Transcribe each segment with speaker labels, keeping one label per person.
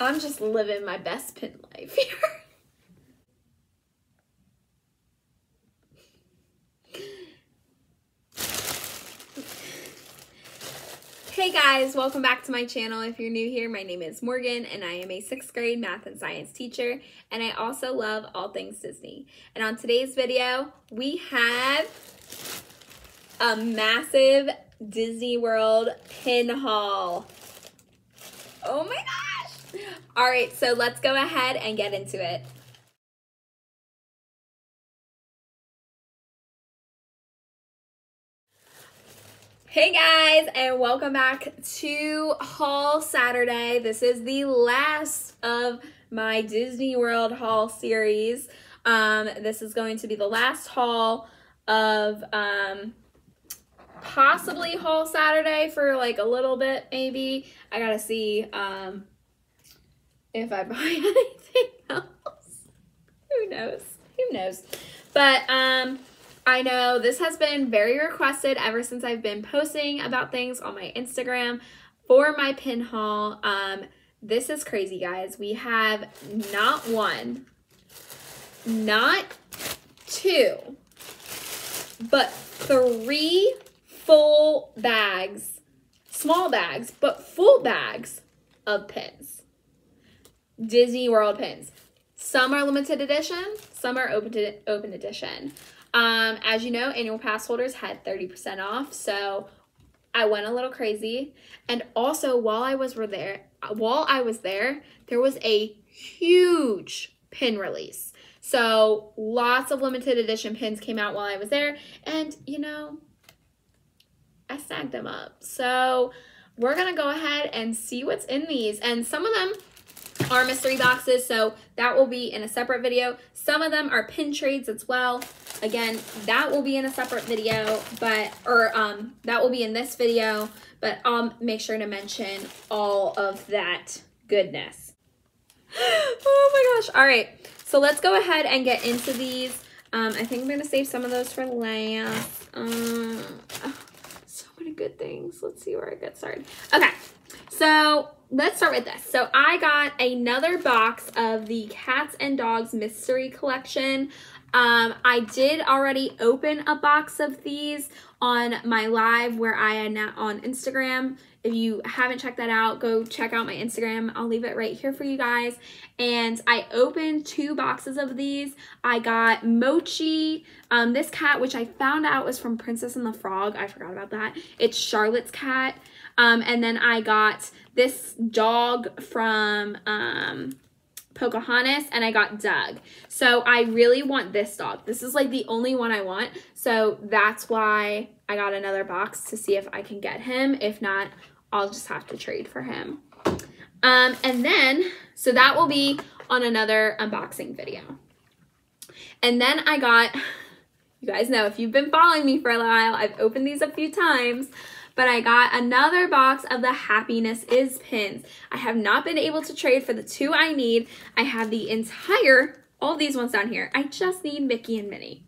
Speaker 1: I'm just living my best pin life here. Hey guys, welcome back to my channel. If you're new here, my name is Morgan and I am a 6th grade math and science teacher, and I also love all things Disney. And on today's video, we have a massive Disney World pin haul. Oh my gosh! All right, so let's go ahead and get into it. Hey guys, and welcome back to Haul Saturday. This is the last of my Disney World haul series. This is going to be the last haul of possibly Haul Saturday for like a little bit, maybe. I gotta see if I buy anything else. Who knows? Who knows? But I know this has been very requested ever since I've been posting about things on my Instagram for my pin haul. This is crazy, guys. We have not one, not two, but 3 full bags, small bags, but full bags of pins. Disney World pins. Some are limited edition, some are open edition. As you know, annual pass holders had 30% off, so I went a little crazy. And also, while I was there, there was a huge pin release. So lots of limited edition pins came out while I was there, and you know, I snagged them up. So we're gonna go ahead and see what's in these, and some of them are mystery boxes, so that will be in a separate video. Some of them are pin trades as well. Again, that will be in a separate video, but that will be in this video, but I'll make sure to mention all of that goodness. Oh my gosh. All right, so let's go ahead and get into these. I think I'm gonna save some of those for last. So many good things. Let's see where I get started. Okay, so let's start with this. So I got another box of the Cats and Dogs Mystery Collection. I did already open a box of these on my live where I am on Instagram. If you haven't checked that out, go check out my Instagram. I'll leave it right here for you guys. And I opened 2 boxes of these. I got Mochi, this cat, which I found out was from Princess and the Frog. I forgot about that. It's Charlotte's cat. And then I got this dog from Pocahontas, and I got Doug. So I really want this dog. This is like the only one I want. So that's why I got another box to see if I can get him. If not, I'll just have to trade for him. And then, so that will be on another unboxing video. And then I got, you guys know, if you've been following me for a while, I've opened these a few times, but I got another box of the Happiness Is pins. I have not been able to trade for the 2 I need. I have the entire, all these ones down here. I just need Mickey and Minnie.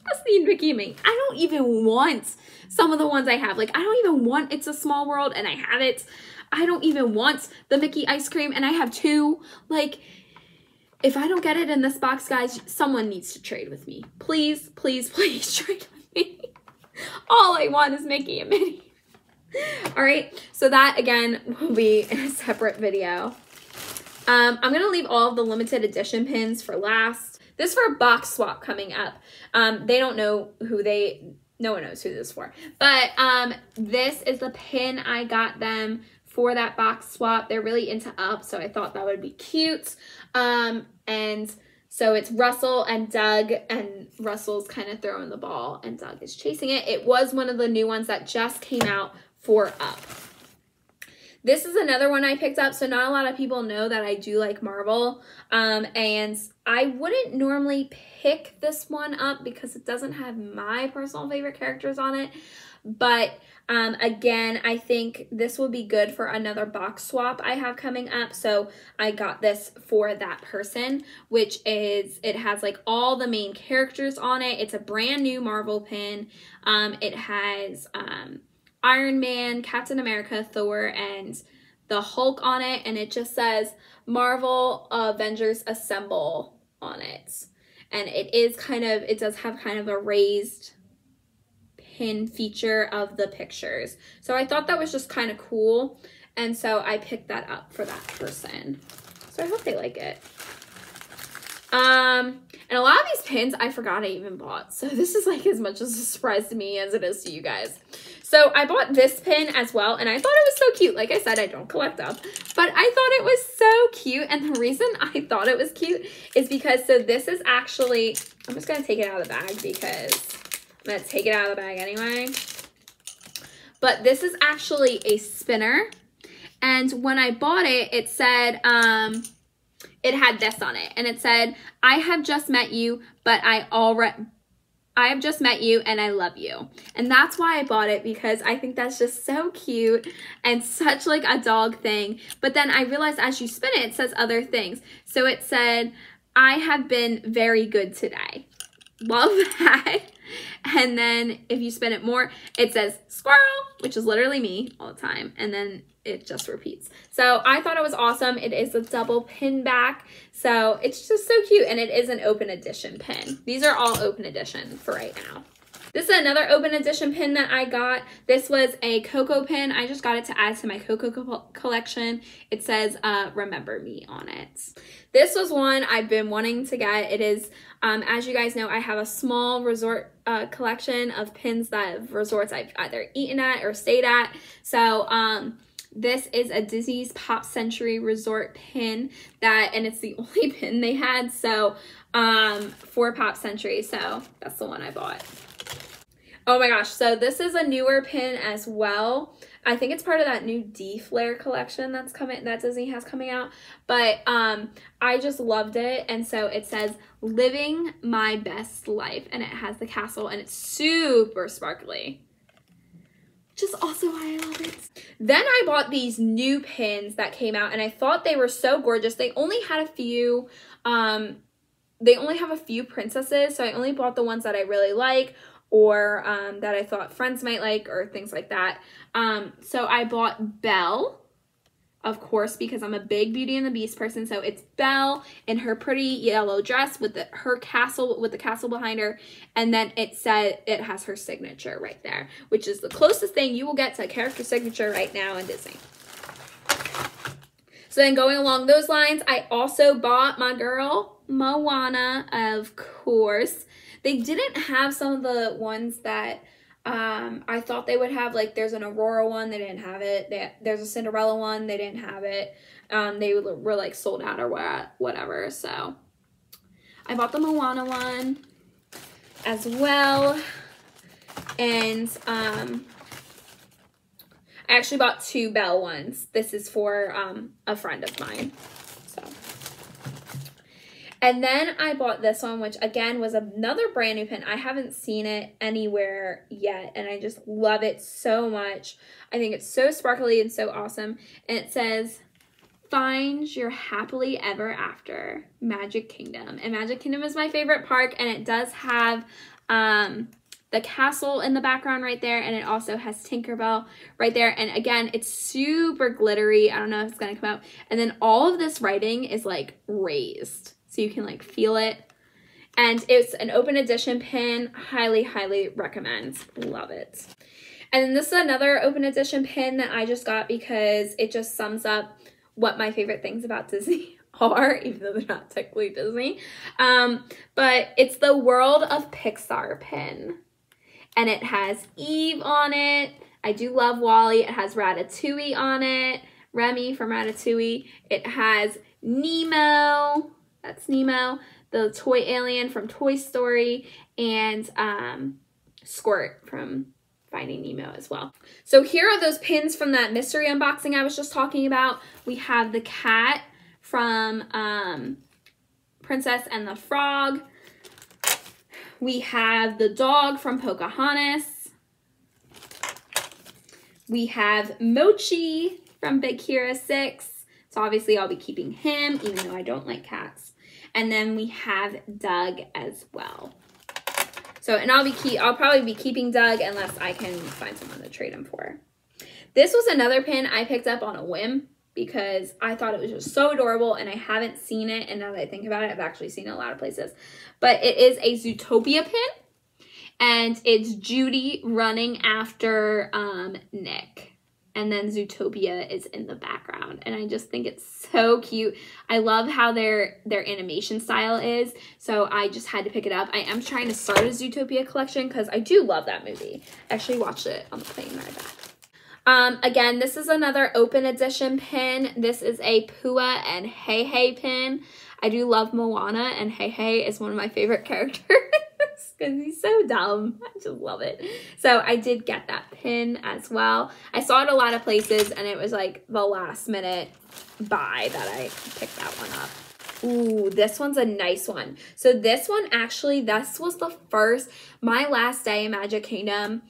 Speaker 1: Just need Mickey and Minnie. I don't even want some of the ones I have. Like, I don't even want It's a Small World, and I have it. I don't even want the Mickey ice cream, and I have 2. Like, if I don't get it in this box, guys, someone needs to trade with me. Please, please, please trade with me. All I want is Mickey and Minnie. All right, so that again will be in a separate video. I'm gonna leave all of the limited edition pins for last. This is for a box swap coming up. They don't know who no one knows who this is for, but this is the pin I got them for that box swap. They're really into Up, so I thought that would be cute. And so it's Russell and Doug, and Russell's kind of throwing the ball and Doug is chasing it. It was one of the new ones that just came out for Up. This is another one I picked up, so not a lot of people know that I do like Marvel, and I wouldn't normally pick this one up because it doesn't have my personal favorite characters on it, but again, I think this will be good for another box swap I have coming up, so I got this for that person, which is, it has like all the main characters on it. It's a brand new Marvel pin. It has Iron Man, Captain America, Thor, and the Hulk on it, and it just says Marvel Avengers Assemble on it. And it is kind of, it does have kind of a raised pin feature of the pictures. So I thought that was just kind of cool. And so I picked that up for that person. So I hope they like it. And a lot of these pins I forgot I even bought. So this is like as much as a surprise to me as it is to you guys. So I bought this pin as well, and I thought it was so cute. Like I said, I don't collect them, but I thought it was so cute. And the reason I thought it was cute is because, so this is actually, I'm just going to take it out of the bag because I'm going to take it out of the bag anyway. But this is actually a spinner. And when I bought it, it said, it had this on it, and it said, I have just met you, but I have just met you and I love you. And that's why I bought it, because I think that's just so cute and such like a dog thing. But then I realized as you spin it, it says other things. So it said, I have been very good today. Love that. And then if you spin it more, it says squirrel, which is literally me all the time. And then it just repeats. So I thought it was awesome. It is a double pin back. So it's just so cute. And it is an open edition pin. These are all open edition for right now. This is another open edition pin that I got. This was a Coco pin. I just got it to add to my Coco collection. It says, remember me on it. This was one I've been wanting to get. It is, as you guys know, I have a small resort collection of pins that resorts I've either eaten at or stayed at. So, this is a Disney's Pop Century Resort pin and it's the only pin they had. So, for Pop Century. So that's the one I bought. Oh my gosh. So this is a newer pin as well. I think it's part of that new D-Flare collection that Disney has coming out. But, I just loved it. And so it says living my best life, and it has the castle, and it's super sparkly. Which is also why I love it. Then I bought these new pins that came out, and I thought they were so gorgeous. They only had a few, they only have a few princesses, so I only bought the ones that I really like, or that I thought friends might like, or things like that. So I bought Belle, of course, because I'm a big Beauty and the Beast person. So it's Belle in her pretty yellow dress with the castle behind her. And then it said it has her signature right there, which is the closest thing you will get to a character signature right now in Disney. So then going along those lines, I also bought my girl Moana, of course. They didn't have some of the ones that I thought they would have. Like there's an Aurora one, they didn't have it. There's a Cinderella one, they didn't have it. They were like sold out or whatever. So I bought the Moana one as well. And I actually bought two Belle ones. This is for a friend of mine. So. And then I bought this one, which again was another brand new pin. I haven't seen it anywhere yet, and I just love it so much. I think it's so sparkly and so awesome. And it says, find your happily ever after, Magic Kingdom. And Magic Kingdom is my favorite park, and it does have the castle in the background right there, and it also has Tinkerbell right there. And again, it's super glittery. I don't know if it's gonna come out. And then all of this writing is like raised, so you can like feel it. And it's an open edition pin. Highly, highly recommend. Love it. And then this is another open edition pin that I just got because it just sums up what my favorite things about Disney are, even though they're not technically Disney. But it's the World of Pixar pin. And it has Eve on it. I do love Wally. It has Ratatouille on it. Remy from Ratatouille. It has Nemo. That's Nemo, the toy alien from Toy Story, and Squirt from Finding Nemo as well. So here are those pins from that mystery unboxing I was just talking about. We have the cat from Princess and the Frog. We have the dog from Pocahontas. We have Mochi from Big Hero 6. So obviously I'll be keeping him, even though I don't like cats. And then we have Doug as well. So, and I'll probably be keeping Doug unless I can find someone to trade him for. This was another pin I picked up on a whim. because I thought it was just so adorable, and I haven't seen it, and now that I think about it, I've actually seen it a lot of places. But it is a Zootopia pin, and it's Judy running after Nick. And then Zootopia is in the background. And I just think it's so cute. I love how their animation style is. So I just had to pick it up. I am trying to start a Zootopia collection because I do love that movie. I actually watched it on the plane ride back. Again, this is another open edition pin. This is a Pua and Heihei Pin. I do love Moana, and Heihei is one of my favorite characters because he's so dumb. I just love it. So I did get that pin as well. I saw it a lot of places, and it was like the last minute buy that I picked that one up. Ooh, this one's a nice one. So this one, actually, this was the first, my last day in Magic Kingdom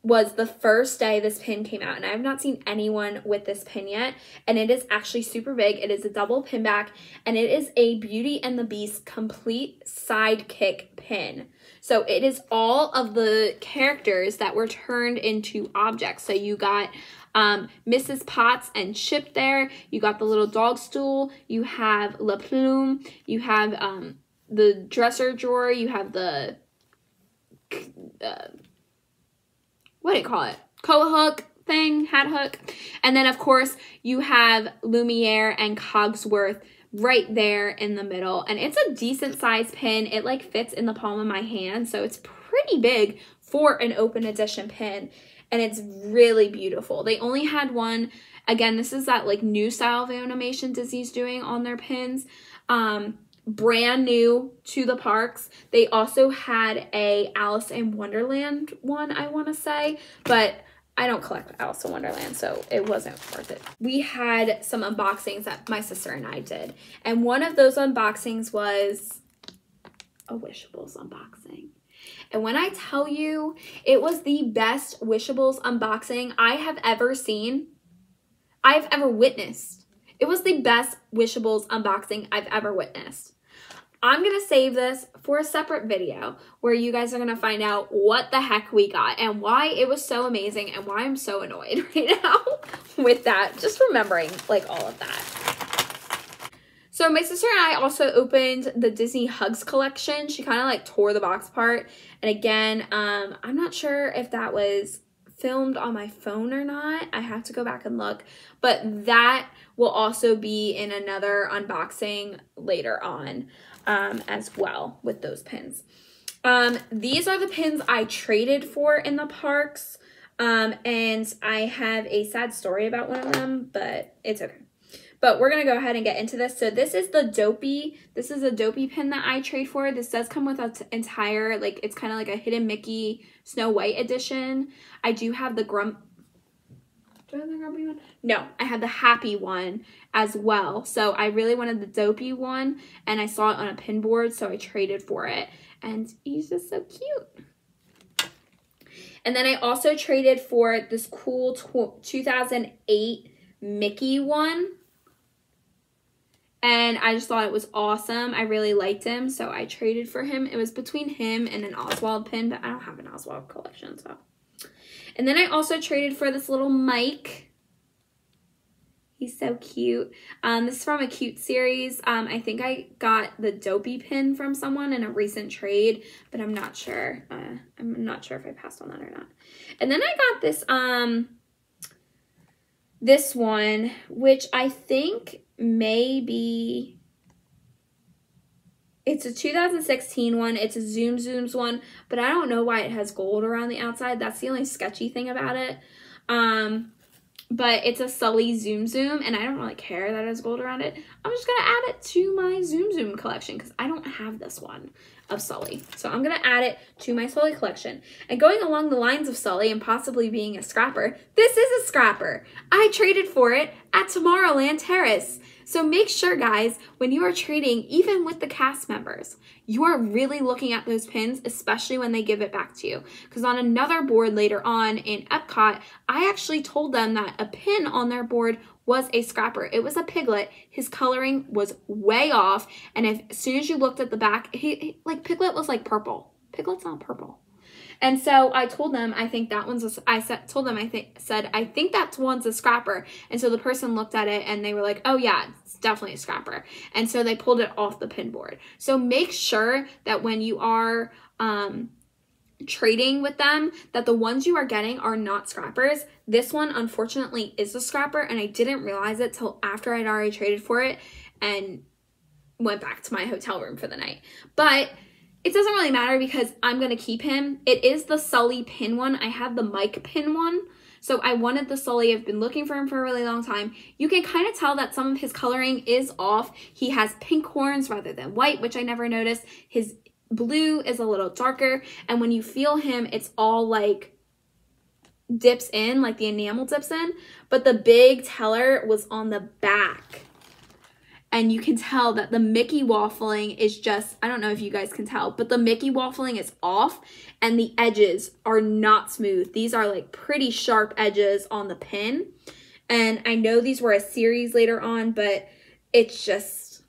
Speaker 1: was the first day this pin came out, and I have not seen anyone with this pin yet, and it is actually super big. It is a double pin back, and it is a Beauty and the Beast complete sidekick pin. So it is all of the characters that were turned into objects. So you got Mrs. Potts and Chip there, you got the little dog stool, you have La Plume, you have the dresser drawer, you have the what do you call it? Koa hook thing, hat hook. And then, of course, you have Lumiere and Cogsworth right there in the middle. And it's a decent size pin. It like fits in the palm of my hand. So it's pretty big for an open edition pin. And it's really beautiful. They only had one. Again, this is that like new style of animation Disney's doing on their pins. Brand new to the parks. They also had a Alice in Wonderland one, I want to say, but I don't collect Alice in Wonderland, so it wasn't worth it. We had some unboxings that my sister and I did, and one of those unboxings was a Wishables unboxing. And when I tell you, it was the best Wishables unboxing I have ever seen, I've ever witnessed. It was the best Wishables unboxing I've ever witnessed. I'm going to save this for a separate video where you guys are going to find out what the heck we got and why it was so amazing and why I'm so annoyed right now with that. Just remembering like all of that. So my sister and I also opened the Disney Hugs collection. She kind of like tore the box apart. And again, I'm not sure if that was filmed on my phone or not. I have to go back and look. But that will also be in another unboxing later on. As well with those pins. These are the pins I traded for in the parks, and I have a sad story about one of them, but it's okay. But we're gonna go ahead and get into this. So this is the Dopey. This is a Dopey pin that I trade for. This does come with an entire, like, it's kind of like a Hidden Mickey Snow White edition. I do have the do I have the grumpy one? No, I have the happy one as well. So I really wanted the Dopey one, and I saw it on a pin board, so I traded for it. And he's just so cute. And then I also traded for this cool 2008 Mickey one. And I just thought it was awesome. I really liked him, so I traded for him. It was between him and an Oswald pin, but I don't have an Oswald collection, so. And then I also traded for this little Mike. He's so cute. This is from a cute series. I think I got the Dopey pin from someone in a recent trade, but I'm not sure. I'm not sure if I passed on that or not. And then I got this this one, which I think may be, it's a 2016 one. It's a Zoom Zooms one, but I don't know why it has gold around the outside. That's the only sketchy thing about it. But it's a Sully Zoom Zoom, and I don't really care that it has gold around it. I'm just going to add it to my Zoom Zoom collection because I don't have this one of Sully. So I'm going to add it to my Sully collection. And going along the lines of Sully and possibly being a scrapper, this is a scrapper. I traded for it at Tomorrowland Terrace. So make sure, guys, when you are trading, even with the cast members, you are really looking at those pins, especially when they give it back to you. Because on another board later on in Epcot, I actually told them that a pin on their board was a scrapper. It was a Piglet. His coloring was way off. And as soon as you looked at the back, like Piglet was like purple. Piglet's not purple. And so I told them, I think that one's I think that one's a scrapper. And so the person looked at it and they were like, oh yeah, it's definitely a scrapper. And so they pulled it off the pin board. So make sure that when you are trading with them, that the ones you are getting are not scrappers. This one unfortunately is a scrapper, and I didn't realize it till after I'd already traded for it and went back to my hotel room for the night. But it doesn't really matter because I'm going to keep him. It is the Sully Pin one. I have the Mike Pin one. So I wanted the Sully. I've been looking for him for a really long time. You can kind of tell that some of his coloring is off. He has pink horns rather than white, which I never noticed. His blue is a little darker. And when you feel him, it's all like dips in, like the enamel dips in. But the big teller was on the back. And you can tell that the Mickey waffling is just, I don't know if you guys can tell, but the Mickey waffling is off and the edges are not smooth. These are like pretty sharp edges on the pin. And I know these were a series later on, but it's just,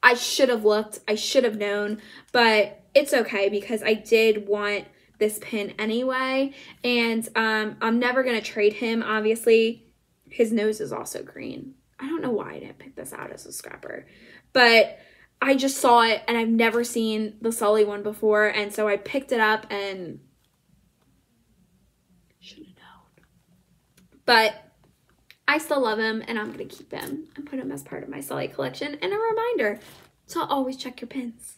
Speaker 1: I should have looked, I should have known, but it's okay because I did want this pin anyway. And I'm never going to trade him, obviously. His nose is also green. I don't know why I didn't pick this out as a scrapper, but I just saw it and I've never seen the Sully one before. And so I picked it up and should have known. But I still love him and I'm going to keep him and put him as part of my Sully collection. And a reminder to always check your pins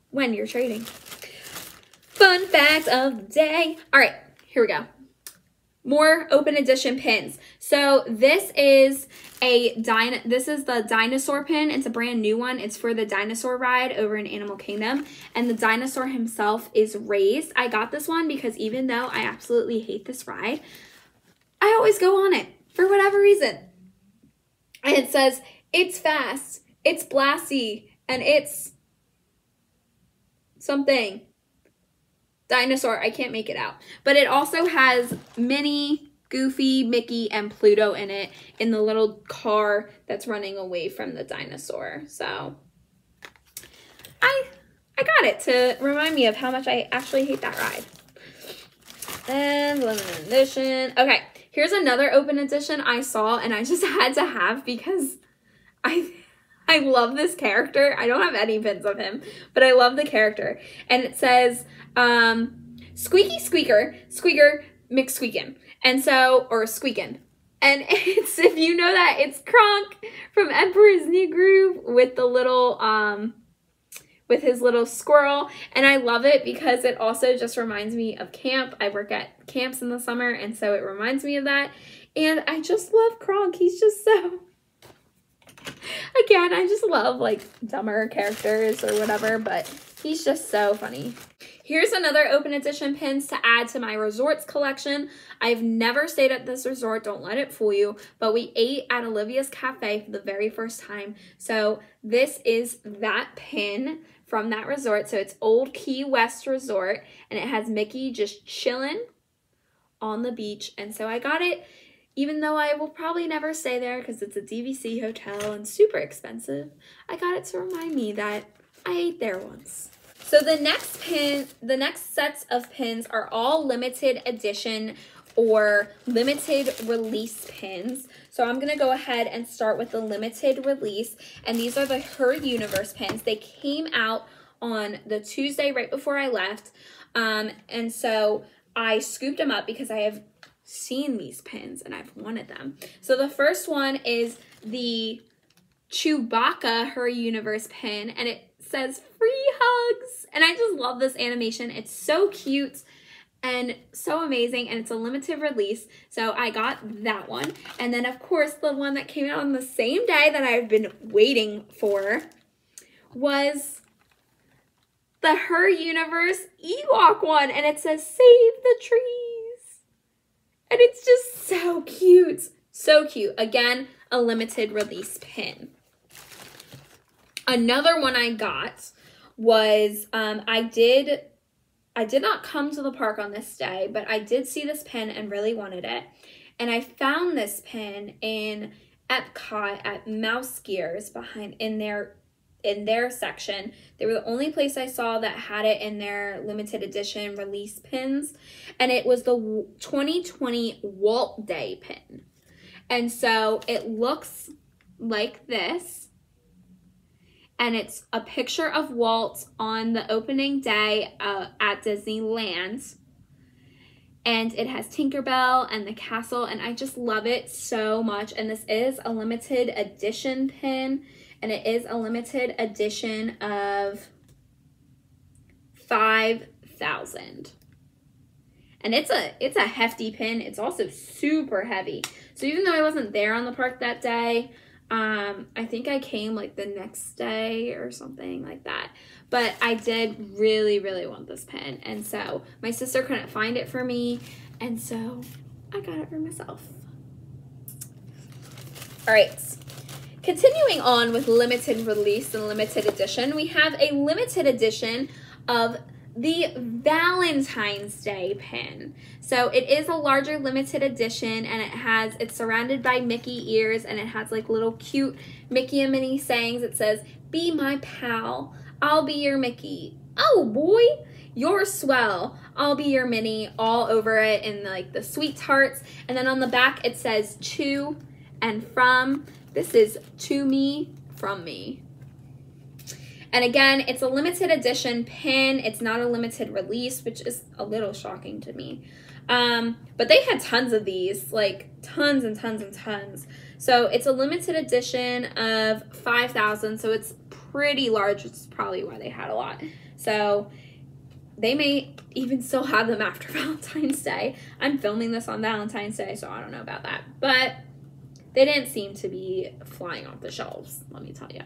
Speaker 1: when you're trading. Fun fact of the day. All right, here we go. More open edition pins. So this is the Dinosaur Pin. It's a brand new one. It's for the dinosaur ride over in Animal Kingdom. And the dinosaur himself is raised. I got this one because even though I absolutely hate this ride, I always go on it for whatever reason. And it says, it's fast, it's blasty, and it's something. Dinosaur, I can't make it out. But it also has Minnie, Goofy, Mickey, and Pluto in it in the little car that's running away from the dinosaur. So I got it to remind me of how much I actually hate that ride. And limited edition. Okay, here's another open edition I saw and I just had to have because I love this character. I don't have any pins of him, but I love the character. And it says, Squeaky Squeaker, Squeaker McSqueakin'. And so, or Squeakin'. And it's, if you know that, it's Kronk from Emperor's New Groove with the little, with his little squirrel. And I love it because it also just reminds me of camp. I work at camps in the summer, and so it reminds me of that. And I just love Kronk. He's just so... Again, I just love like dumber characters or whatever, but he's just so funny. Here's another open edition pins to add to my resorts collection. I've never stayed at this resort, don't let it fool you, but we ate at Olivia's Cafe for the very first time. So this is that pin from that resort. So it's Old Key West Resort, and it has Mickey just chilling on the beach. And so I got it, even though I will probably never stay there because it's a DVC hotel and super expensive. I got it to remind me that I ate there once. So the next sets of pins are all limited edition or limited release pins. So I'm gonna go ahead and start with the limited release. And these are the Her Universe pins. They came out on the Tuesday right before I left. And so I scooped them up because I have seen these pins and I've wanted them. So the first one is the Chewbacca Her Universe pin, and it says free hugs, and I just love this animation. It's so cute and so amazing, and it's a limited release, so I got that one. And then of course the one that came out on the same day that I've been waiting for was the Her Universe Ewok one, and it says save the trees. And it's just so cute. So cute. Again, a limited release pin. Another one I got was, I did not come to the park on this day, but I did see this pin and really wanted it. And I found this pin in Epcot at Mouse Gears in their in their section. They were the only place I saw that had it in their limited edition release pins. And it was the 2020 Walt Day Pin. And so it looks like this. And it's a picture of Walt on the opening day at Disneyland. And it has Tinkerbell and the castle, and I just love it so much. And this is a limited edition pin, and it is a limited edition of 5,000. And it's a hefty pin. It's also super heavy. So even though I wasn't there on the park that day, I think I came like the next day or something like that. But I did really, really want this pin. And so my sister couldn't find it for me. And so I got it for myself. All right. Continuing on with limited release and limited edition, we have a limited edition of the Valentine's Day pin. So it is a larger limited edition, and it's surrounded by Mickey ears, and it has like little cute Mickey and Minnie sayings. It says, "Be my pal, I'll be your Mickey. Oh boy, you're swell, I'll be your Minnie," all over it in like the sweethearts. And then on the back it says to and from. This is to me, from me. And again, it's a limited edition pin. It's not a limited release, which is a little shocking to me. But they had tons of these, like tons and tons and tons. So it's a limited edition of 5,000. So it's pretty large, which is probably why they had a lot. So they may even still have them after Valentine's Day. I'm filming this on Valentine's Day, so I don't know about that. But they didn't seem to be flying off the shelves, let me tell you.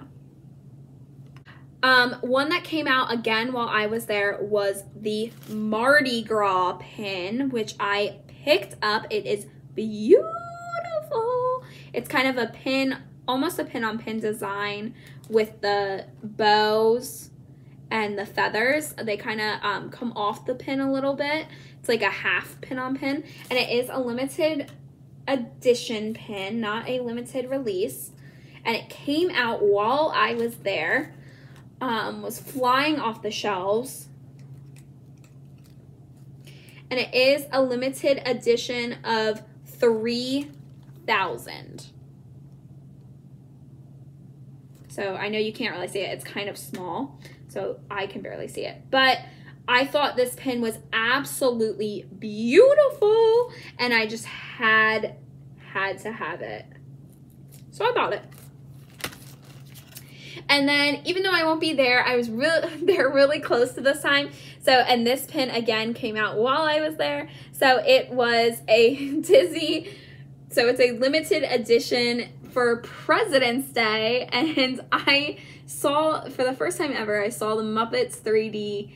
Speaker 1: One that came out again while I was there was the Mardi Gras Pin, which I picked up. It is beautiful. It's kind of a pin, almost a pin-on-pin design with the bows and the feathers. They kind of come off the pin a little bit. It's like a half pin-on-pin, and it is a limited edition pin, not a limited release. And it came out while I was there. Was flying off the shelves. And it is a limited edition of 3,000. So I know you can't really see it. It's kind of small, so I can barely see it. But I thought this pin was absolutely beautiful, and I just had to have it. So I bought it. And then, even though I won't be there, I was really close to this time. So, and this pin again came out while I was there. So it was a Disney, so it's a limited edition for President's Day. And I saw, for the first time ever, I saw the Muppets 3D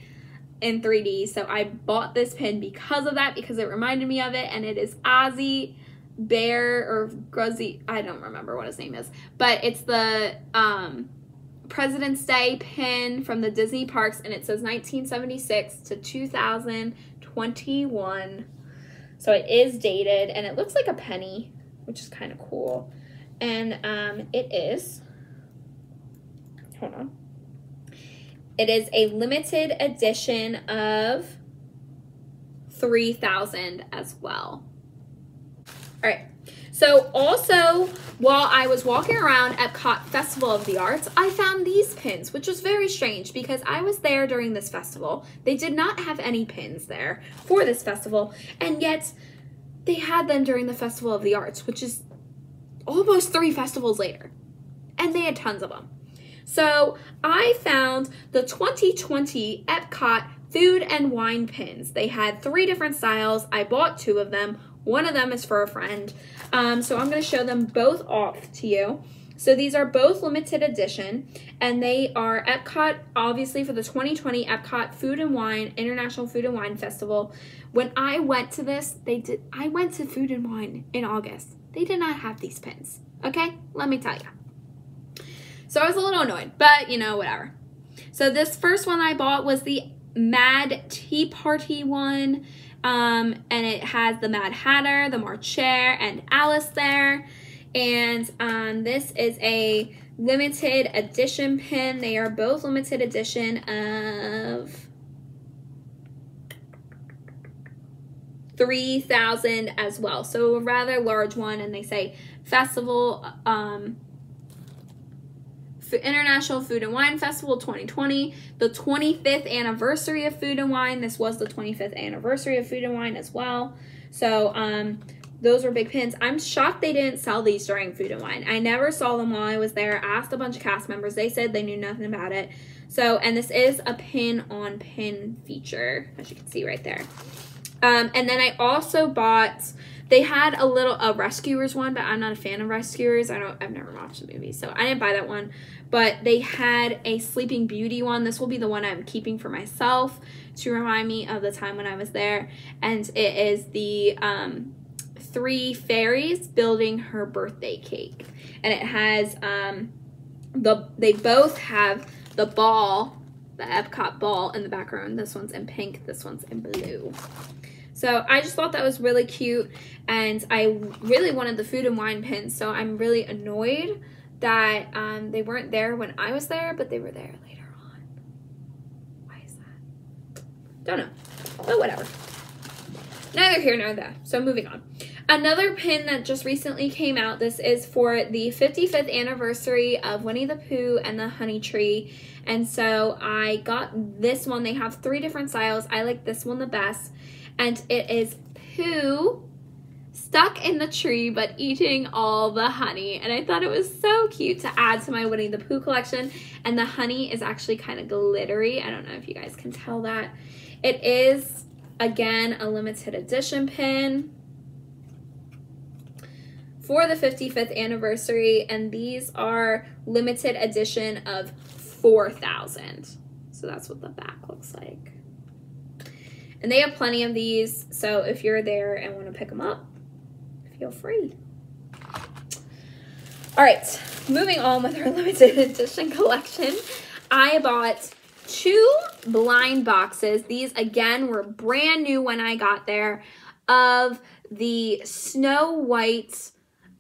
Speaker 1: in 3D. So I bought this pin because of that, because it reminded me of it. And it is Ozzy Bear, or Gruzzy, I don't remember what his name is. But it's the President's Day pin from the Disney parks, and it says 1976 to 2021. So it is dated, and it looks like a penny, which is kind of cool. And it is, hold on, it is a limited edition of 3,000 as well. All right. So also, while I was walking around Epcot Festival of the Arts, I found these pins, which was very strange because I was there during this festival. They did not have any pins there for this festival, and yet they had them during the Festival of the Arts, which is almost 3 festivals later, and they had tons of them. So I found the 2020 Epcot food and wine pins. They had 3 different styles. I bought 2 of them. One of them is for a friend. So I'm going to show them both off to you. So these are both limited edition, and they are Epcot, obviously, for the 2020 Epcot Food and Wine, International Food and Wine Festival. When I went to this, I went to Food and Wine in August. They did not have these pins, okay? Let me tell you. So I was a little annoyed, but, you know, whatever. So this first one I bought was the Mad Tea Party one. And it has the Mad Hatter, the March Hare, and Alice there. And this is a limited edition pin. They are both limited edition of 3,000 as well. So a rather large one, and they say Festival, International Food and Wine Festival 2020, the 25th anniversary of Food and Wine. This was the 25th anniversary of Food and Wine as well. So those were big pins. I'm shocked they didn't sell these during Food and Wine. I never saw them while I was there. I asked a bunch of cast members. They said they knew nothing about it. So, and this is a pin on pin feature, as you can see right there. And then I also bought, they had a Rescuers one, but I'm not a fan of Rescuers. I've never watched the movie, so I didn't buy that one. But they had a Sleeping Beauty one. This will be the one I'm keeping for myself to remind me of the time when I was there. And it is the 3 fairies building her birthday cake. And it has, they both have the ball, the Epcot ball in the background. This one's in pink, this one's in blue. So I just thought that was really cute, and I really wanted the Food and Wine pins, so I'm really annoyed that they weren't there when I was there, but they were there later on. Why is that? Don't know, but whatever. Neither here nor there, so moving on. Another pin that just recently came out, this is for the 55th anniversary of Winnie the Pooh and the Honey Tree, and so I got this one. They have 3 different styles. I like this one the best. And it is Pooh stuck in the tree but eating all the honey. And I thought it was so cute to add to my Winnie the Pooh collection. And the honey is actually kind of glittery. I don't know if you guys can tell that. It is, again, a limited edition pin for the 55th anniversary. And these are limited edition of 4,000. So that's what the back looks like. And they have plenty of these, so if you're there and want to pick them up, feel free. All right, moving on with our limited edition collection. I bought 2 blind boxes. These, again, were brand new when I got there, of the Snow White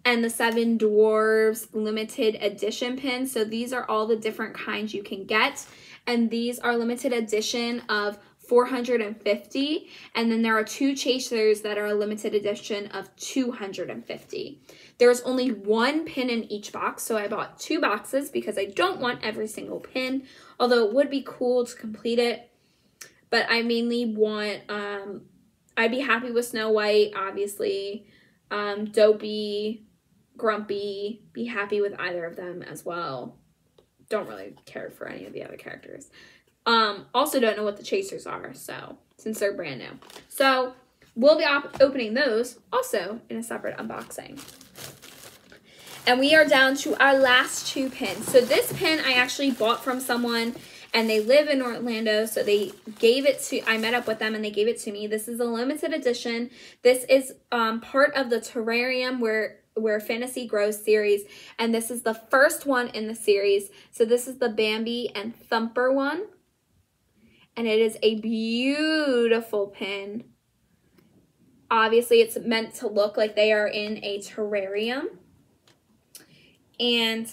Speaker 1: and the 7 Dwarves limited edition pins. So these are all the different kinds you can get, and these are limited edition of 450, and then there are 2 chasers that are a limited edition of 250. There's only 1 pin in each box, so I bought 2 boxes because I don't want every single pin, although it would be cool to complete it. But I mainly want, I'd be happy with Snow White, obviously. Dopey, Grumpy, be happy with either of them as well. Don't really care for any of the other characters. Also don't know what the chasers are, so since they're brand new. So we'll be opening those also in a separate unboxing. And we are down to our last 2 pins. So this pin I actually bought from someone, and they live in Orlando, so they gave it to, I met up with them and they gave it to me. This is a limited edition. This is part of the Terrarium where Fantasy Grows series, and this is the first one in the series. So this is the Bambi and Thumper one. And it is a beautiful pin. Obviously, it's meant to look like they are in a terrarium. And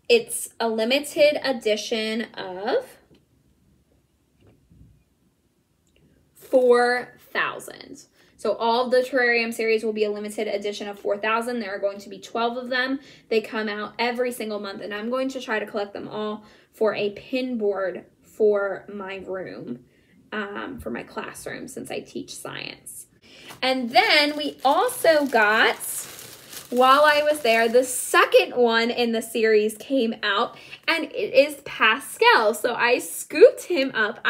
Speaker 1: it's a limited edition of 4,000. So all of the Terrarium series will be a limited edition of 4,000. There are going to be 12 of them. They come out every single month, and I'm going to try to collect them all for a pin board for my room, for my classroom, since I teach science. And then we also got, while I was there, the second one in the series came out, and it is Pascal. So I scooped him up.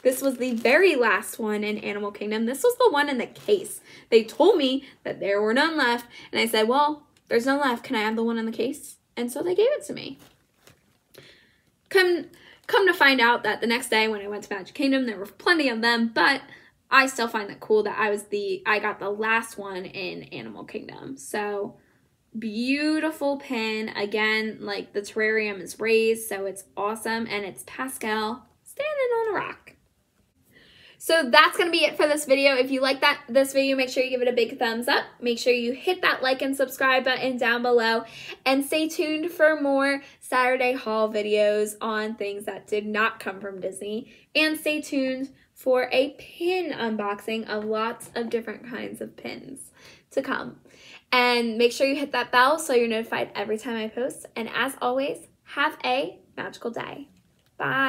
Speaker 1: This was the very last one in Animal Kingdom. This was the one in the case. They told me that there were none left, and I said, well, there's none left. Can I have the one in the case? And so they gave it to me. Come to find out that the next day when I went to Magic Kingdom, there were plenty of them, but I still find that cool that I got the last one in Animal Kingdom. So beautiful pin. Again, like the terrarium is raised, so it's awesome, and it's Pascal standing on a rock. So that's going to be it for this video. If you like this video, make sure you give it a big thumbs up. Make sure you hit that like and subscribe button down below. And stay tuned for more Saturday haul videos on things that did not come from Disney. And stay tuned for a pin unboxing of lots of different kinds of pins to come. And make sure you hit that bell so you're notified every time I post. And as always, have a magical day. Bye.